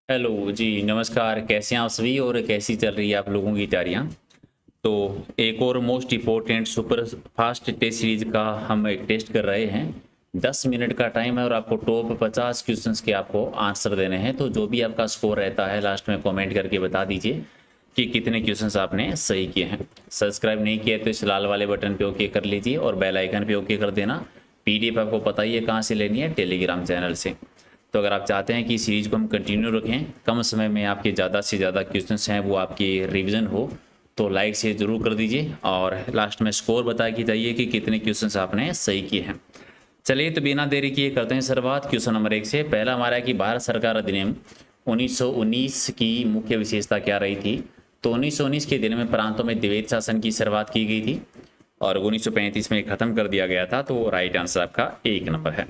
Hello जी, नमस्कार। कैसे हैं आप सभी और कैसी चल रही है आप लोगों की तैयारियां? तो एक और most important super fast test series का हम एक टेस्ट कर रहे हैं। 10 मिनट का टाइम है और आपको टॉप 50 क्वेश्चंस के आपको आंसर देने हैं। तो जो भी आपका स्कोर रहता है लास्ट में कमेंट करके बता दीजिए कि कितने क्वेश्चंस आपने सही किए हैं। सब्सक्राइब नहीं किया तो इस लाल वाले बटन पे ओके कर लीजिए और बेल आइकन पे ओके कर देना। पीडीएफ आपको पता ही है कहाँ से लेनी है, टेलीग्राम चैनल से। तो अगर आप चाहते हैं कि सीरीज को हम कंटिन्यू रखें, कम समय में आपके ज़्यादा से ज़्यादा क्वेश्चंस हैं वो आपकी रिवीजन हो, तो लाइक से ज़रूर कर दीजिए और लास्ट में स्कोर बता के जाइए कि कितने क्वेश्चंस आपने सही किए हैं। चलिए तो बिना देरी किए करते हैं शुरुआत क्वेश्चन नंबर 1 से। पहला हमारा है कि भारत सरकार अधिनियम 1919 की मुख्य विशेषता क्या रही थी? तो 1919 के दिन में प्रांतों में द्वैत शासन की शुरुआत की गई थी और 1935 में ख़त्म कर दिया गया था। तो राइट आंसर आपका 1 नंबर है।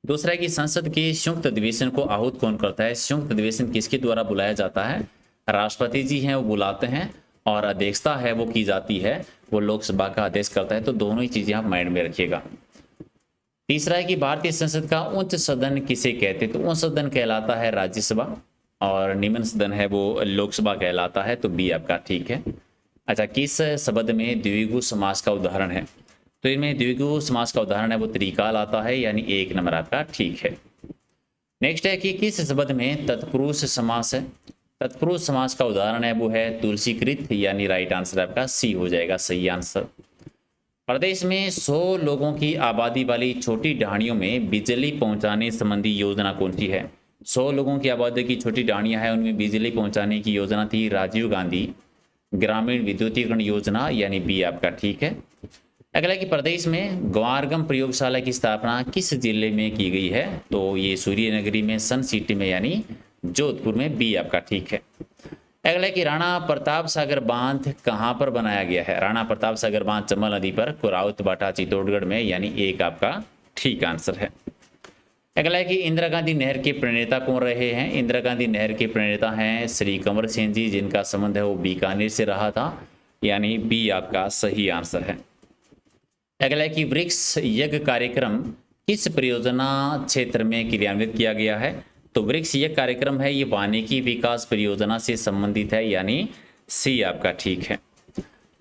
दूसरा है कि संसद के संयुक्त अधिवेशन को आहूत कौन करता है? संयुक्त अधिवेशन किसके द्वारा बुलाया जाता है? राष्ट्रपति जी हैं वो बुलाते हैं और अध्यक्षता है वो की जाती है, वो लोकसभा का अध्यक्ष करता है। तो दोनों ही चीजें आप माइंड में रखिएगा। तीसरा है कि भारतीय संसद का उच्च सदन किसे कहते हैं? तो उच्च सदन कहलाता है राज्यसभा और निम्न सदन है वो लोकसभा कहलाता है। तो बी आपका ठीक है। अच्छा, किस शब्द में द्विगु समास का उदाहरण है? तो इनमें द्विगु समास का उदाहरण है वो त्रिकाल आता है, यानी 1 नंबर आपका ठीक है। नेक्स्ट है कि किस शब्द में तत्पुरुष समास है? तत्पुरुष समास का उदाहरण है वो है तुलसीकृत, यानी राइट आंसर आपका सी हो जाएगा सही आंसर। प्रदेश में 100 लोगों की आबादी वाली छोटी ढाणियों में बिजली पहुंचाने संबंधी योजना कौन सी है? 100 लोगों की आबादी की छोटी ढाणियां हैं, उनमें बिजली पहुंचाने की योजना थी राजीव गांधी ग्रामीण विद्युतीकरण योजना, यानी बी आपका ठीक है। अगला कि प्रदेश में ग्वारगम प्रयोगशाला की स्थापना किस जिले में की गई है? तो ये सूर्यनगरी में, सन सिटी में, यानी जोधपुर में, बी आपका ठीक है। अगला कि राणा प्रताप सागर बांध कहाँ पर बनाया गया है? राणा प्रताप सागर बांध चंबल नदी पर, कुराउत बाटा चित्तौड़गढ़ में, यानी एक आपका ठीक आंसर है। अगला है कि इंदिरा गांधी नहर के प्रणेता कौन रहे हैं? इंदिरा गांधी नहर के प्रणेता हैं श्री कंवर सिंह जी, जिनका संबंध है वो बीकानेर से रहा था, यानी बी आपका सही आंसर है। अगला है कि वृक्ष यज्ञ कार्यक्रम किस परियोजना क्षेत्र में क्रियान्वित किया गया है? तो वृक्ष यज्ञ कार्यक्रम है ये वानिकी विकास परियोजना से संबंधित है, यानी सी आपका ठीक है।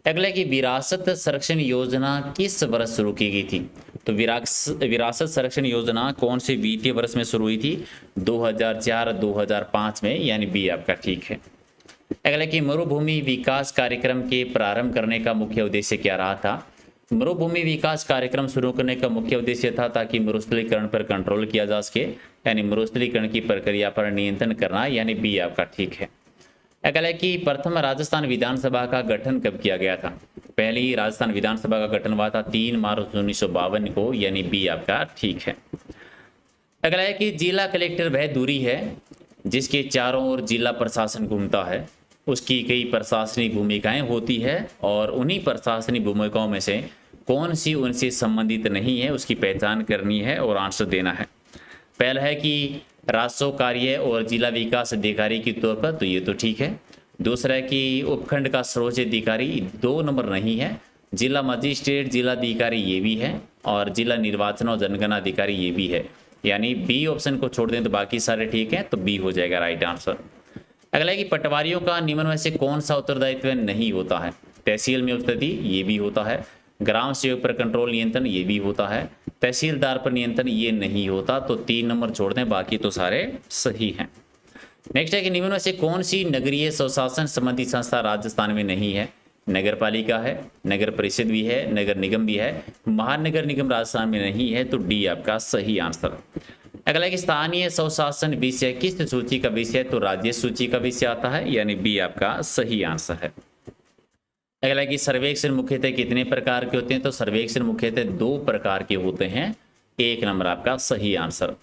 अगला है कि विरासत संरक्षण योजना किस वर्ष शुरू की गई थी? तो विरासत संरक्षण योजना कौन से वित्तीय वर्ष में शुरू हुई थी? 2004-2005 में, यानी बी आपका ठीक है। अगला कि मरुभूमि विकास कार्यक्रम के प्रारंभ करने का मुख्य उद्देश्य क्या रहा था? मरुभूमि विकास कार्यक्रम शुरू करने का मुख्य उद्देश्य था ताकि मरुस्थलीकरण पर कंट्रोल किया जा सके, यानी मरुस्थलीकरण की प्रक्रिया पर नियंत्रण करना, यानी बी आपका ठीक है। अगला है कि प्रथम राजस्थान विधानसभा का गठन कब किया गया था? पहली राजस्थान विधानसभा का गठन हुआ था 3 मार्च 1952 को, यानी बी आपका ठीक है। अगला है कि जिला कलेक्टर वह दूरी है जिसके चारों ओर जिला प्रशासन घूमता है, उसकी कई प्रशासनिक भूमिकाएं होती है और उन्हीं प्रशासनिक भूमिकाओं में से कौन सी उनसे संबंधित नहीं है, उसकी पहचान करनी है और आंसर देना है। पहला है कि राजस्व कार्य और जिला विकास अधिकारी के तौर पर, तो ये तो ठीक है। दूसरा है कि उपखंड का सर्वोच्च अधिकारी, 2 नंबर नहीं है। जिला मजिस्ट्रेट, जिला अधिकारी ये भी है और जिला निर्वाचन और जनगणना अधिकारी ये भी है, यानी बी ऑप्शन को छोड़ दें तो बाकी सारे ठीक है, तो बी हो जाएगा राइट आंसर। अगला है कि पटवारियों का निम्न में से कौन सा उत्तरदायित्व नहीं होता है? तहसील में उपस्थिति ये भी होता है, ग्राम सेवक पर कंट्रोल नियंत्रण ये भी होता है, तहसीलदार पर नियंत्रण ये नहीं होता। तो 3 नंबर छोड़ दें, बाकी तो सारे सही हैं। नेक्स्ट है कि निम्न में से कौन सी नगरीय स्वशासन संबंधी संस्था राजस्थान में नहीं है? नगर पालिका है, नगर परिषद भी है, नगर निगम भी है, महानगर निगम राजस्थान में नहीं है। तो डी आपका सही आंसर। अगला कि स्थानीय स्वशासन विषय किस सूची का विषय है? तो राज्य सूची का विषय आता है, यानी बी आपका सही आंसर है। अगला कि सर्वेक्षण मुख्यतः कितने प्रकार के होते हैं? तो सर्वेक्षण मुख्यतः 2 प्रकार के होते हैं, 1 नंबर आपका सही आंसर।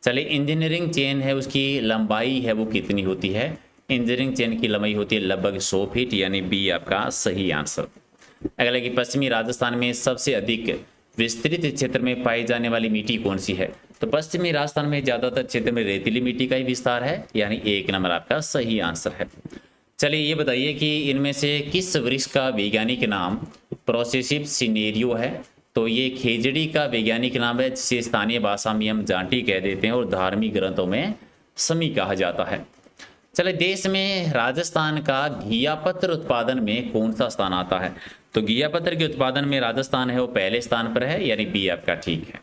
चलिए, इंजीनियरिंग चेन है उसकी लंबाई है वो कितनी होती है? इंजीनियरिंग चेन की लंबाई होती है लगभग 100 फीट, यानी बी आपका सही आंसर। अगला कि पश्चिमी राजस्थान में सबसे अधिक विस्तृत क्षेत्र में पाई जाने वाली मिट्टी कौन सी है? तो पश्चिमी राजस्थान में ज्यादातर क्षेत्र में रेतीली मिट्टी का ही विस्तार है, यानी 1 नंबर आपका सही आंसर है। चलिए ये बताइए कि इनमें से किस वृक्ष का वैज्ञानिक नाम प्रोसेसिव सिनेरियो है? तो ये खेजड़ी का वैज्ञानिक नाम है, जिसे स्थानीय भाषा में हम जांटी कह देते हैं और धार्मिक ग्रंथों में समी कहा जाता है। चले, देश में राजस्थान का घिया पत्र उत्पादन में कौन सा स्थान आता है? तो घिया पत्र के उत्पादन में राजस्थान है वो पहले स्थान पर है, यानी बी आपका ठीक है।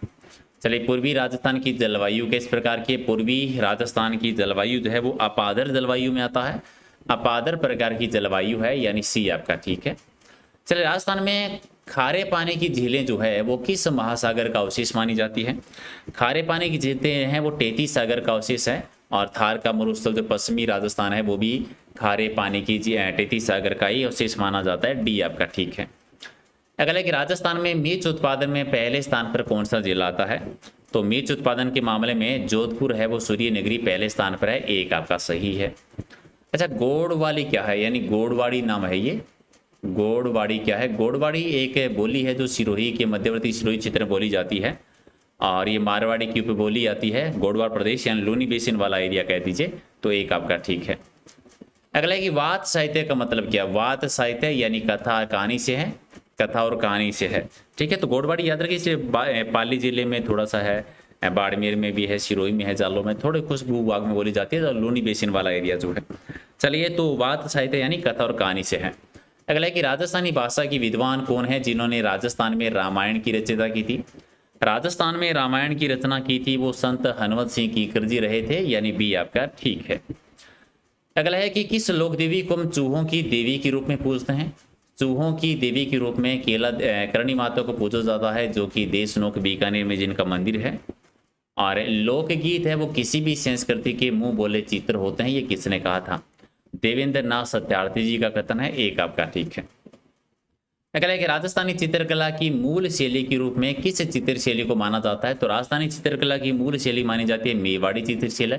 चलिए, पूर्वी राजस्थान की जलवायु किस प्रकार की है? पूर्वी राजस्थान की जलवायु जो है वो अपादर जलवायु में आता है, अपादर प्रकार की जलवायु है, यानी सी आपका ठीक है। चलिए, राजस्थान में खारे पानी की झीलें जो है वो किस महासागर का अवशेष मानी जाती है? खारे पानी की झीलें हैं वो टेती सागर का अवशेष है, और थार का मरुस्थल जो पश्चिमी राजस्थान है वो भी खारे पानी की टेती सागर का ही अवशेष माना जाता है, डी आपका ठीक है। अगला है कि राजस्थान में मिर्च उत्पादन में पहले स्थान पर कौन सा जिला आता है? तो मिर्च उत्पादन के मामले में जोधपुर है वो सूर्य नगरी पहले स्थान पर है, एक आपका सही है। अच्छा, गोड़वाड़ी क्या है? यानी गोड़वाड़ी नाम है ये। गोड़वाड़ी क्या है? गोड़वाड़ी एक बोली है जो सिरोही के मध्यवर्ती सिरोही क्षेत्र में बोली जाती है, और ये मारवाड़ी की उपबोली आती है। गोड़वाड़ प्रदेश यानी लूनी बेसिन वाला एरिया कह दीजिए, तो एक आपका ठीक है। अगला है कि वात साहित्य का मतलब क्या? वात साहित्य यानी कथा कहानी से है, कथा और कहानी से है, ठीक है। तो गोड़वाड़ी याद रखिए, पाली जिले में थोड़ा सा है, बाड़मेर में भी है, सिरोही में है, जालोर में, थोड़े कुछ भूभाग में बोली जाती है, लूनी बेसिन वाला एरिया जो है। चलिए, तो वात साहित्य यानी कथा और कहानी से है। अगला है कि राजस्थानी भाषा की विद्वान कौन है जिन्होंने राजस्थान में रामायण की रचना की थी? राजस्थान में रामायण की रचना की थी वो संत हनुमत सिंह कीकर जी रहे थे, यानी बी आपका ठीक है। अगला है कि किस लोक देवी को हम चूहों की देवी के रूप में पूजते हैं? चूहों की देवी के रूप में केला करणी माता को पूजा जाता है, जो कि देशनोक बीकानेर में जिनका मंदिर है। और लोकगीत है वो किसी भी संस्कृति के मुंह बोले चित्र होते हैं, ये किसने कहा था? देवेंद्र नाथ सत्यार्थी जी का कथन है, एक आपका ठीक है। अगला है कि राजस्थानी चित्रकला की मूल शैली के रूप में किस चित्र शैली को माना जाता है? तो राजस्थानी चित्रकला की मूल शैली मानी जाती है मेवाड़ी चित्रशैली,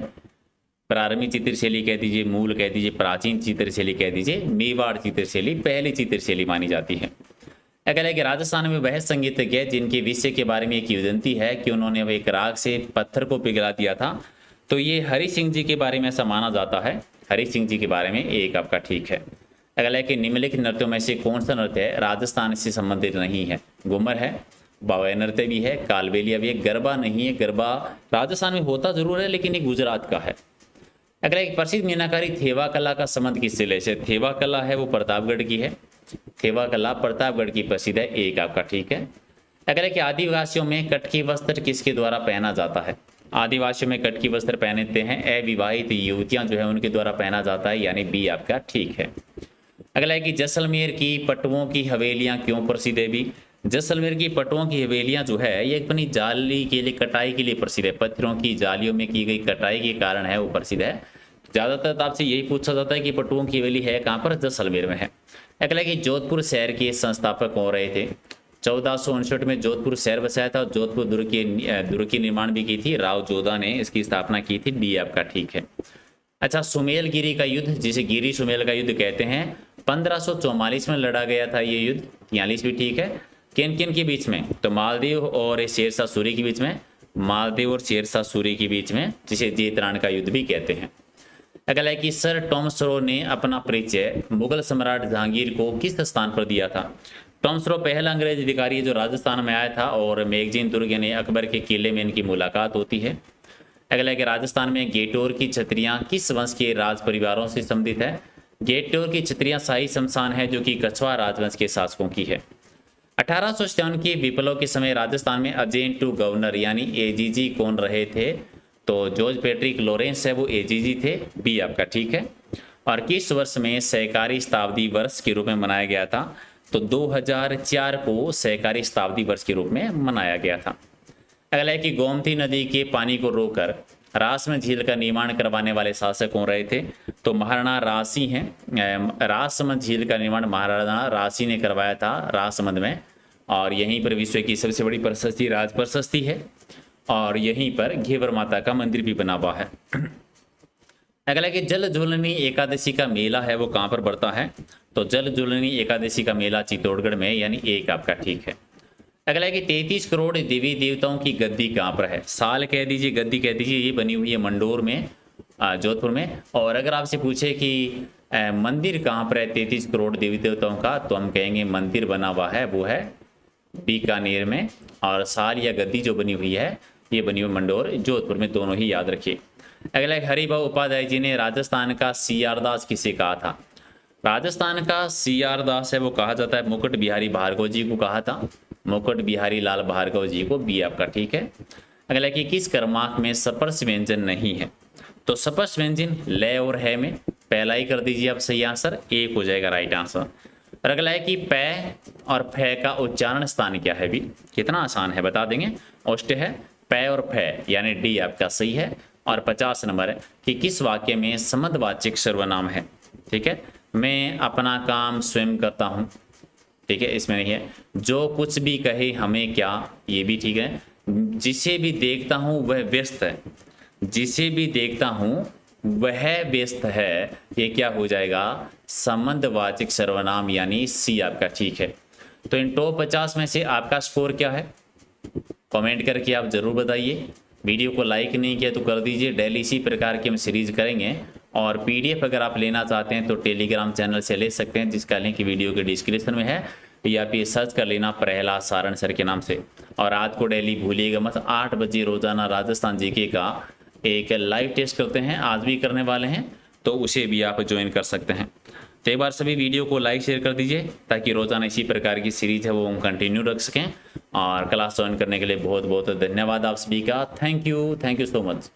प्रारंभिक चित्रशैली कह दीजिए, मूल कह दीजिए, प्राचीन चित्रशैली कह दीजिए, मेवाड़ चित्रशैली पहली चित्रशैली मानी जाती है। अगला है कि राजस्थान में वह संगीतज्ञ जिनके विषय के बारे में एक किंवदंती है कि उन्होंने एक राग से पत्थर को पिघला दिया था, तो ये हरि सिंह जी के बारे में ऐसा माना जाता है, हरि सिंह जी के बारे में, एक आपका ठीक है। अगला है कि निम्नलिखित नृत्यों में से कौन सा नृत्य है राजस्थान से संबंधित नहीं है? घूमर है, बावय नृत्य भी है, कालबेलिया भी है, गरबा नहीं है। गरबा राजस्थान में होता जरूर है लेकिन ये गुजरात का है। अगला एक प्रसिद्ध मीनाकारी थेवा कला का संबंध किससे ले? थेवा कला है वो प्रतापगढ़ की है, थेवा कला प्रतापगढ़ की प्रसिद्ध है, एक आपका ठीक है। अगला कि आदिवासियों में कटकी वस्त्र किसके द्वारा पहना जाता है? आदिवासियों में कटकी वस्त्र पहनते हैं अविवाहित युवतियां जो है उनके द्वारा पहना जाता है, यानी बी आपका ठीक है। अगला है कि जैसलमेर की पटुओं की हवेलियां क्यों प्रसिद्ध है? भी जैसलमेर की पटुओं की हवेलियां जो है ये अपनी जाली के लिए, कटाई के लिए प्रसिद्ध है, पत्थरों की जालियों में की गई कटाई के कारण है वो प्रसिद्ध है। ज़्यादातर आपसे यही पूछा जाता है कि पटुओं की हवेली है कहाँ पर? जैसलमेर में है। अगला कि जोधपुर शहर के संस्थापक कौन रहे थे? 1459 में जोधपुर शहर बसाया था, और जोधपुर दुर्ग की निर्माण भी की थी, राव जोधा ने इसकी स्थापना की थी, डी आपका ठीक है। अच्छा, सुमेलगिरी का युद्ध जिसे गिरी सुमेल का युद्ध कहते हैं 1544 में लड़ा गया था ये युद्ध, 43 भी ठीक है। किन किन के बीच में? तो मालदीव और शेरशाह सूरी के बीच में, मालदीव और शेरशाह सूरी के बीच में, जिसे जेतरान का युद्ध भी कहते हैं। अगला है कि सर टॉम स्रो ने अपना परिचय मुगल सम्राट जहांगीर को किस स्थान पर दिया था? टॉम स्रो पहला अंग्रेज अधिकारी जो राजस्थान में आया था, और मैगजीन दुर्ग यानी अकबर के किले में इनकी मुलाकात होती है। अगला है कि राजस्थान में गेटोर की छतरियां किस वंश के राज परिवारों से संबंधित है? गेटोर की छतरियां शाही शमशान है जो कि कछवा राजवंश के शासकों की है। 1857 के विप्लव के समय राजस्थान में एजेंट टू गवर्नर यानी एजीजी कौन रहे थे? तो जॉर्ज पैट्रिक लॉरेंस है वो एजीजी थे, बी आपका ठीक है। और किस वर्ष में सहकारी शताब्दी वर्ष के रूप में मनाया गया था? तो 2004 को सहकारी शताब्दी वर्ष के रूप में मनाया गया था। अगला है कि गोमती नदी के पानी को रोककर रासमंद झील का निर्माण करवाने वाले शासक कौन रहे थे? तो महाराणा रासी हैं। रासमंद झील का निर्माण महाराणा रासी ने करवाया था रासमंद में, और यहीं पर विश्व की सबसे बड़ी प्रशस्ति राज प्रशस्ति है, और यहीं पर घेवर माता का मंदिर भी बना हुआ है। अगला कि जल झूलनी एकादशी का मेला है वो कहाँ पर बढ़ता है? तो जल झूलनी एकादशी का मेला चित्तौड़गढ़ में, यानी एक आपका ठीक है। अगला है कि 33 करोड़ देवी देवताओं की गद्दी कहाँ पर है? साल कह दीजिए, गद्दी कह दीजिए, ये बनी हुई है मंडोर में, जोधपुर में। और अगर आपसे पूछे कि मंदिर कहाँ पर है 33 करोड़ देवी देवताओं का, तो हम कहेंगे मंदिर बना हुआ है वो है बीकानेर में, और साल या गद्दी जो बनी हुई है ये बनी हुई मंडोर जोधपुर में, दोनों ही याद रखिए। अगला है हरिभाऊ उपाध्याय जी ने राजस्थान का सीआर दास किसे कहा था? राजस्थान का सीआर दास है वो कहा जाता है मुकुट बिहारी भार्गव जी को कहा था, मुकुट बिहारी लाल भार्गव जी को, बी आपका ठीक है। अगला कि किस क्रमांक में सपर्श व्यंजन नहीं है? तो सपर्श व्यंजन ले और है में, पहला ही कर दीजिए आप सही आंसर, एक हो जाएगा राइट आंसर। और अगला है कि पै और फै का उच्चारण स्थान क्या है? भी कितना आसान है बता देंगे, ओष्ट है पै और फै, यानी डी आपका सही है। और 50 नंबर है कि किस वाक्य में संबंधवाचक सर्वनाम है? ठीक है, मैं अपना काम स्वयं करता हूँ, ठीक है, इसमें नहीं है। जो कुछ भी कहे हमें क्या, ये भी ठीक है। जिसे भी देखता हूँ वह व्यस्त है, जिसे भी देखता हूँ वह व्यस्त है, ये क्या हो जाएगा? संबंधवाचक सर्वनाम, यानी सी आपका ठीक है। तो इन टॉप 50 में से आपका स्कोर क्या है? कमेंट करके आप जरूर बताइए। वीडियो को लाइक नहीं किया तो कर दीजिए, डेली इसी प्रकार की हम सीरीज करेंगे। और पीडीएफ अगर आप लेना चाहते हैं तो टेलीग्राम चैनल से ले सकते हैं, जिसका लिंक वीडियो के डिस्क्रिप्शन में है, या फिर सर्च कर लेना प्रहलाद सारण सर के नाम से। और रात को डेली भूलिएगा मत, 8 बजे रोजाना राजस्थान जीके का एक लाइव टेस्ट करते हैं, आज भी करने वाले हैं, तो उसे भी आप ज्वाइन कर सकते हैं। तो एक बार सभी वीडियो को लाइक शेयर कर दीजिए, ताकि रोजाना इसी प्रकार की सीरीज है वो हम कंटिन्यू रख सकें। और क्लास ज्वाइन करने के लिए बहुत बहुत धन्यवाद आप सभी का। Thank you so much.